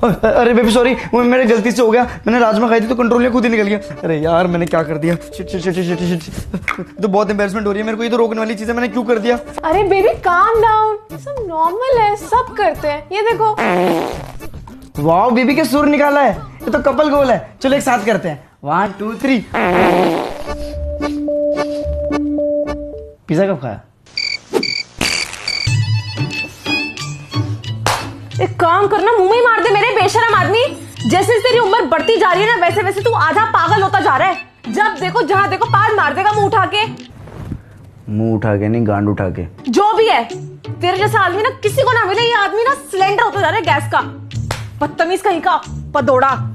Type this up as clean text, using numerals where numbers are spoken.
अरे baby sorry, वो मेरे गलती से हो गया। मैंने राजमा खाई थी तो कंट्रोल में खुद ही निकल गया। अरे यार मैंने क्या कर दिया। Shit shit shit shit shit. तो बहुत एम्बैरेसमेंट हो रही है मेरे को। ये तो रोकने वाली चीज है, मैंने क्यों कर दिया। अरे बेबी काम डाउन, सब नॉर्मल है, सब करते हैं। ये देखो। वाह बेबी के सुर निकाला है। ये तो कपल गोल है। चलो एक साथ करते हैं। 1 2 3। पिज्जा कब खाया? एक काम करना, मुंह में ही मार दे मेरे बेशरम आदमी। जैसे तेरी उम्र बढ़ती जा रही है ना, वैसे वैसे तू आधा पागल होता जा रहा है। जब देखो जहां देखो पाल मार देगा मुंह उठा के। मुंह उठा के नहीं, गांड उठा के। जो भी है, तेरे जैसा आदमी ना किसी को ना मिले। ये आदमी ना सिलेंडर होता जा रहा है गैस का। बदतमीज कहीं का पदोड़ा।